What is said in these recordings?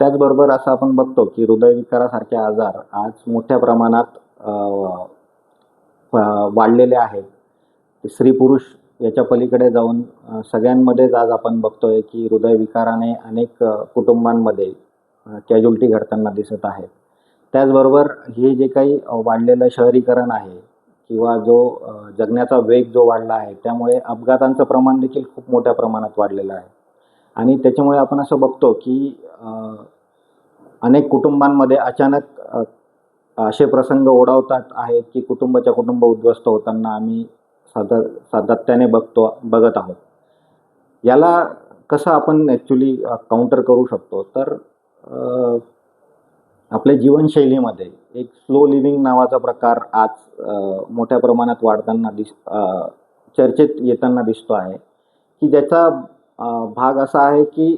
त्याचबरोबर असं आपण बघतो की हृदयविकारासारखे आजार आज मोठ्या प्रमाणात वाढलेले आहेत. स्त्री-पुरुष याच्या पलीकडे जाऊन सगळ्यांमध्येच आज आपण बघतोय की हृदयविकाराने अनेक कुटुंबांमध्ये कॅज्युअल्टी घडताना दिसत आहेत. त्याचबरोबर हे जे काही वाढलेलं शहरीकरण आहे किंवा जो जगण्याचा वेग जो वाढला आहे, त्यामुळे अपघातांचं प्रमाण देखील खूप मोठ्या प्रमाणात वाढलेलं आहे. आणि त्याच्यामुळे आपण असं बघतो की अनेक कुटुंबांमध्ये अचानक असे प्रसंग ओढावतात आहेत की कुटुंबाच्या कुटुंब उद्ध्वस्त होताना आम्ही सातत्याने बघत आहोत. याला कसं आपण ॲक्च्युली काउंटर करू शकतो, तर आपल्या जीवनशैलीमध्ये एक स्लो लिव्हिंग नावाचा प्रकार आज मोठ्या प्रमाणात वाढताना चर्चेत येताना दिसतो आहे, की ज्याचा भाग असा आहे की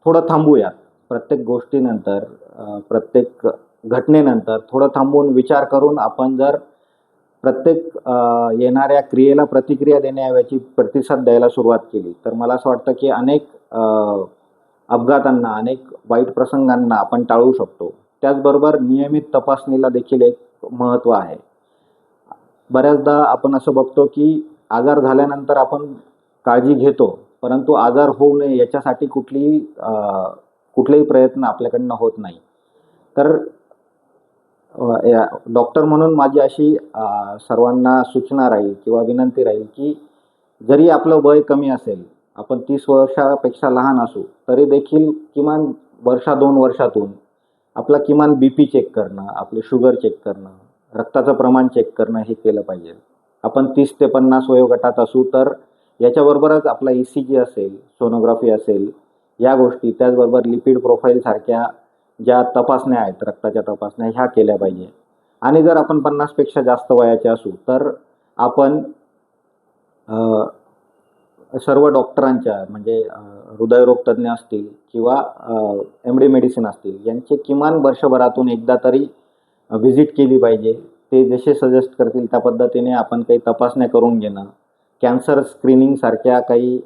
थोडं थांबूयात. प्रत्येक गोष्टीनंतर प्रत्येक घटनेनंतर थोडं थांबून विचार करून आपण जर प्रत्येक येणाऱ्या क्रियेला प्रतिक्रिया देण्याऐवजी प्रतिसाद द्यायला सुरुवात केली, तर मला असं वाटतं की अनेक अपघातांना, अनेक वाईट प्रसंगांना आपण टाळू शकतो. त्याचबरोबर नियमित तपासणीला देखील एक महत्त्व आहे. बऱ्याचदा आपण असं बघतो की आजार झाल्यानंतर आपण काळजी घेतो, परंतु आजार होऊ नये याच्यासाठी कुठलेही प्रयत्न आपल्याकडनं होत नाही. तर डॉक्टर म्हणून माझी अशी सर्वांना सूचना राहील किंवा विनंती राहील की जरी आपलं वय कमी असेल, आपण 30 वर्षापेक्षा लहान असू, तरी देखील किमान वर्षा 2 वर्षातून आपला किमान BP चेक करणं, आपले शुगर चेक करणं, रक्ताचं प्रमाण चेक करणं हे केलं पाहिजे. आपण 30 ते 50 वयोगटात असू तर याच्याबरोबरच आपला ECG असेल, सोनोग्राफी असेल, या गोष्टी, त्याचबरोबर लिपिड प्रोफाईल सारख्या ज्या तपासण्या आहेत, रक्ताच्या तपासण्या, ह्या केल्या पाहिजे. आणि जर आपण 50 पेक्षा जास्त वयाचे असू तर आपण सर्व डॉक्टरांच्या म्हणजे हृदयरोग तज्ज्ञ असतील किंवा MD मेडिसिन असतील, यांचे किमान वर्षभरातून एकदा तरी व्हिजिट केली पाहिजे. ते जसे सजेस्ट करतील त्या पद्धतीने आपण काही तपासण्या करून घेणं, कॅन्सर स्क्रीनिंग सारख्या काही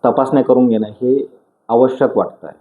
तपासण्या करून घेणं हे आवश्यक वाटतं आहे.